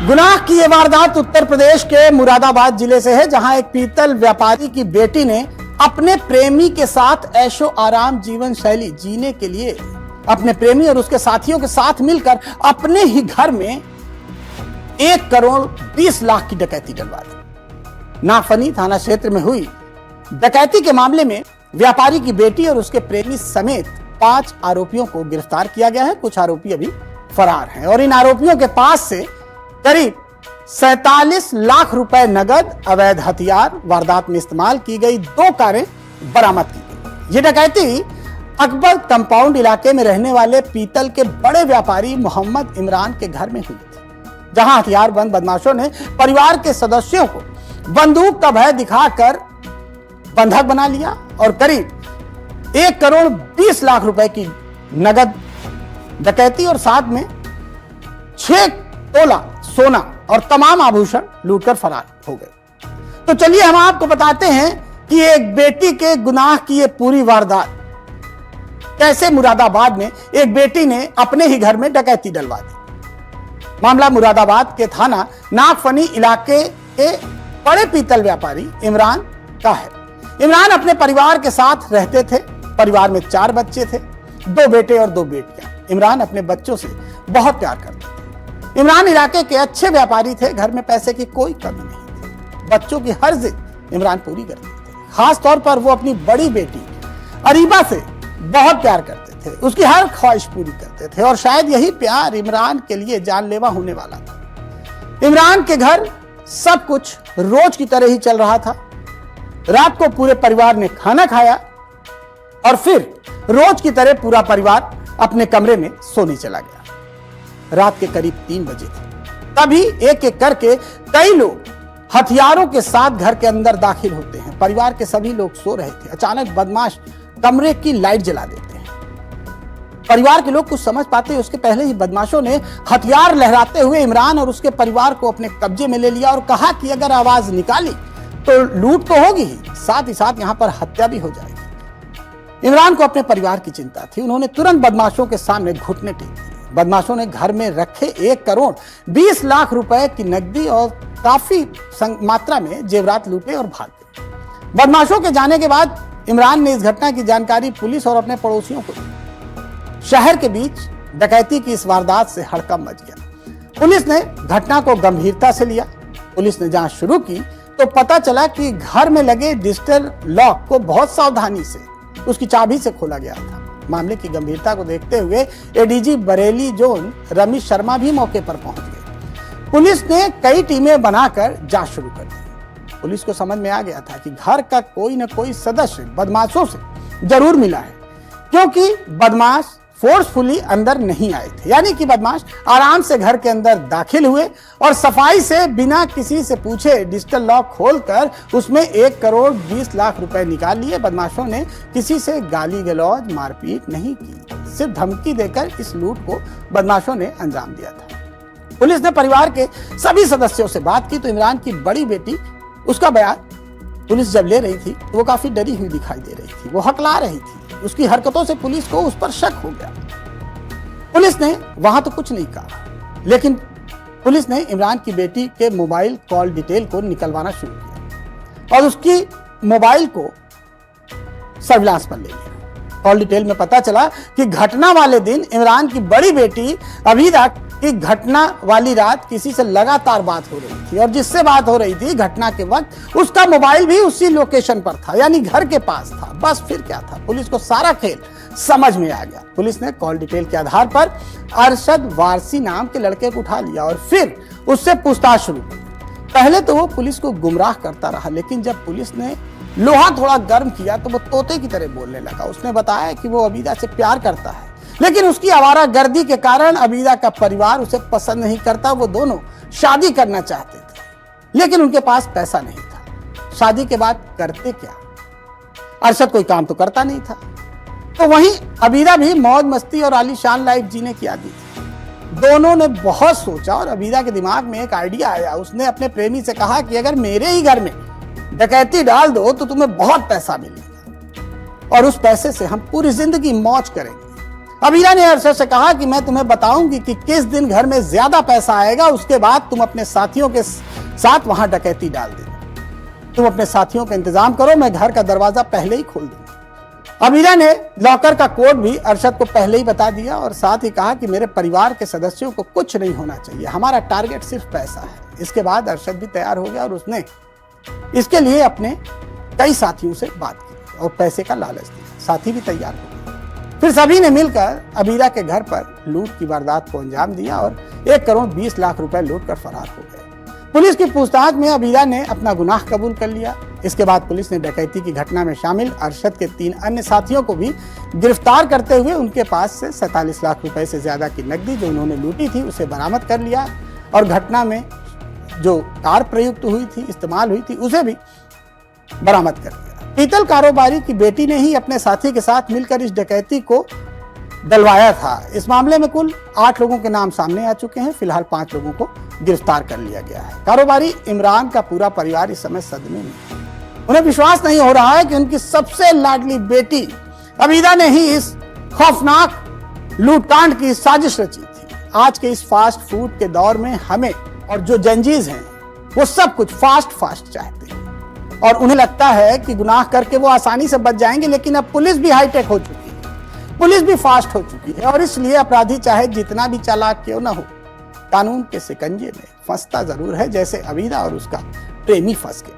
गुनाह की ये वारदात उत्तर प्रदेश के मुरादाबाद जिले से है, जहां एक पीतल व्यापारी की बेटी ने अपने प्रेमी के साथ ऐशो आराम जीवन शैली जीने के लिए अपने प्रेमी और उसके साथियों के साथ मिलकर अपने ही घर में 1 करोड़ 20 लाख की डकैती डलवा दी। नागफनी थाना क्षेत्र में हुई डकैती के मामले में व्यापारी की बेटी और उसके प्रेमी समेत 5 आरोपियों को गिरफ्तार किया गया है। कुछ आरोपी अभी फरार हैं और इन आरोपियों के पास से करीब 47 लाख रुपए नगद, अवैध हथियार, वारदात में इस्तेमाल की गई 2 कारें बरामद की गई। ये डकैती अकबर कंपाउंड इलाके में रहने वाले पीतल के बड़े व्यापारी मोहम्मद इमरान के घर में हुई थी, जहां हथियारबंद बदमाशों ने परिवार के सदस्यों को बंदूक का भय दिखाकर बंधक बना लिया और करीब 1 करोड़ 20 लाख रुपए की नगद डकैती और साथ में 6 तोला सोना और तमाम आभूषण लूटकर फरार हो गए। तो चलिए हम आपको बताते हैं कि एक बेटी के गुनाह की ये पूरी वारदात कैसे मुरादाबाद में एक बेटी ने अपने ही घर में डकैती डलवा दी। मामला मुरादाबाद के थाना नागफनी इलाके के बड़े पीतल व्यापारी इमरान का है। इमरान अपने परिवार के साथ रहते थे। परिवार में 4 बच्चे थे, 2 बेटे और 2 बेटियां। इमरान अपने बच्चों से बहुत प्यार करते थे। इमरान इलाके के अच्छे व्यापारी थे, घर में पैसे की कोई कमी नहीं थी। बच्चों की हर जिद इमरान पूरी करते थे। खास तौर पर वो अपनी बड़ी बेटी अरीबा से बहुत प्यार करते थे, उसकी हर ख्वाहिश पूरी करते थे और शायद यही प्यार इमरान के लिए जानलेवा होने वाला था। इमरान के घर सब कुछ रोज की तरह ही चल रहा था। रात को पूरे परिवार ने खाना खाया और फिर रोज की तरह पूरा परिवार अपने कमरे में सोने चला गया। रात के करीब 3 बजे थे, तभी एक एक करके कई लोग हथियारों के साथ घर के अंदर दाखिल होते हैं। परिवार के सभी लोग सो रहे थे। अचानक बदमाश कमरे की लाइट जला देते हैं। परिवार के लोग कुछ समझ पाते हैं उसके पहले ही बदमाशों ने हथियार लहराते हुए इमरान और उसके परिवार को अपने कब्जे में ले लिया और कहा कि अगर आवाज निकाली तो लूट तो होगी ही, साथ ही साथ यहां पर हत्या भी हो जाएगी। इमरान को अपने परिवार की चिंता थी। उन्होंने तुरंत बदमाशों के सामने घुटने टेक दिए। बदमाशों ने घर में रखे 1 करोड़ 20 लाख रुपए की नकदी और काफी मात्रा में जेवरात लूटे और भाग गए। बदमाशों के जाने के बाद इमरान ने इस घटना की जानकारी पुलिस और अपने पड़ोसियों को दी। शहर के बीच डकैती की इस वारदात से हड़कंप मच गया। पुलिस ने घटना को गंभीरता से लिया। पुलिस ने जांच शुरू की तो पता चला कि घर में लगे डिजिटल लॉक को बहुत सावधानी से उसकी चाबी से खोला गया था। मामले की गंभीरता को देखते हुए एडीजी बरेली जोन रमेश शर्मा भी मौके पर पहुंच गए। पुलिस ने कई टीमें बनाकर जांच शुरू कर दी। पुलिस को समझ में आ गया था कि घर का कोई न कोई सदस्य बदमाशों से जरूर मिला है, क्योंकि बदमाश फोर्सफुली अंदर नहीं आए थे। यानी कि बदमाश आराम से घर के अंदर दाखिल हुए और सफाई से बिना किसी से पूछे डिजिटल लॉक खोलकर उसमें 1 करोड़ 20 लाख रुपए निकाल लिए। बदमाशों ने किसी से गाली गलौज मारपीट नहीं की, सिर्फ धमकी देकर इस लूट को बदमाशों ने अंजाम दिया था। पुलिस ने परिवार के सभी सदस्यों से बात की तो इमरान की बड़ी बेटी, उसका बयान पुलिस जब ले रही थी तो वो काफी डरी हुई दिखाई दे रही थी। वो हकला रही थी। उसकी हरकतों से पुलिस को उस पर शक हो गया। पुलिस ने वहां तो कुछ नहीं कहा, लेकिन पुलिस ने इमरान की बेटी के मोबाइल कॉल डिटेल को निकलवाना शुरू किया और उसकी मोबाइल को सर्विलांस पर ले लिया। कॉल डिटेल में पता चला कि घटना वाले दिन इमरान की बड़ी बेटी अबीदा की घटना वाली रात किसी से लगातार बात हो रही थी और जिससे बात हो रही थी घटना के वक्त उसका मोबाइल भी उसी लोकेशन पर था, यानी घर के पास था। बस फिर क्या था, पुलिस को सारा खेल समझ में आ गया। पुलिस ने कॉल डिटेल के आधार पर अरशद वारसी नाम के लड़के को उठा लिया और फिर उससे पूछताछ शुरू की। पहले तो वो पुलिस को गुमराह करता रहा, लेकिन जब पुलिस ने लोहा थोड़ा गर्म किया तो वो तोते की तरह बोलने लगा। उसने बताया कि वो अबीदा से प्यार करता है, लेकिन उसकी आवारागर्दी के कारण अबीदा का परिवार उसे पसंद नहीं करता। वो दोनों शादी करना चाहते थे, लेकिन उनके पास पैसा नहीं था। शादी के बाद करते क्या? अरशद कोई काम तो करता नहीं था, तो वहीं अबीदा भी मौज मस्ती और आलीशान लाइफ जीने की आदी थी। दोनों ने बहुत सोचा और अबीदा के दिमाग में एक आइडिया आया। उसने अपने प्रेमी से कहा कि अगर मेरे ही घर में डकैती डाल दो तो तुम्हें बहुत पैसा मिलेगा और उस पैसे से हम पूरी जिंदगी मौज करेंगे। अबीरा ने अरशद से कहा कि मैं तुम्हें बताऊंगी कि किस दिन घर में ज्यादा पैसा आएगा, उसके बाद तुम अपने साथियों के साथ वहां डकैती डाल देना। तुम अपने साथियों का इंतजाम करो, मैं घर का दरवाजा पहले ही खोल दूंगा। अबीरा ने लॉकर का कोड भी अरशद को पहले ही बता दिया और साथ ही कहा कि मेरे परिवार के सदस्यों को कुछ नहीं होना चाहिए, हमारा टारगेट सिर्फ पैसा है। इसके बाद अरशद भी तैयार हो गया और उसने इसके लिए अपने कई साथियों से बात की और पैसे का लालच दिया। साथी भी तैयार हो गए। फिर सभी ने मिलकर अबीरा के घर पर लूट की वारदात को अंजाम दिया और 1 करोड़ 20 लाख रुपए लूट कर फरार हो गए। पुलिस की पूछताछ में अबीरा ने अपना गुनाह कबूल कर लिया। इसके बाद पुलिस ने डकैती की घटना में शामिल अरशद के 3 अन्य साथियों को भी गिरफ्तार करते हुए उनके पास से 47 लाख रुपए से ज्यादा की नकदी जो उन्होंने लूटी थी उसे बरामद कर लिया और घटना में जो कार प्रयुक्त हुई थी, इस्तेमाल हुई थी, उसे भी बरामद कर लिया। पीतल कारोबारी की बेटी ने ही अपने साथी के साथ मिलकर इस डकैती को डलवाया था। इस मामले में कुल 8 लोगों के नाम सामने आ चुके हैं। फिलहाल 5 लोगों को गिरफ्तार कर लिया गया है। कारोबारी इमरान का पूरा परिवार इस समय सदमे में है। उन्हें विश्वास नहीं हो रहा है कि उनकी सबसे लाडली बेटी अबीरा ने ही इस खौफनाक लूटकांड की साजिश रची थी। आज के इस फास्ट फूड के दौर में हमें और जो जेनजीज हैं वो सब कुछ फास्ट चाहते हैं और उन्हें लगता है कि गुनाह करके वो आसानी से बच जाएंगे, लेकिन अब पुलिस भी हाईटेक हो चुकी है, पुलिस भी फास्ट हो चुकी है और इसलिए अपराधी चाहे जितना भी चालाक क्यों ना हो, कानून के शिकंजे में फंसता जरूर है, जैसे अबीरा और उसका प्रेमी फंस गया।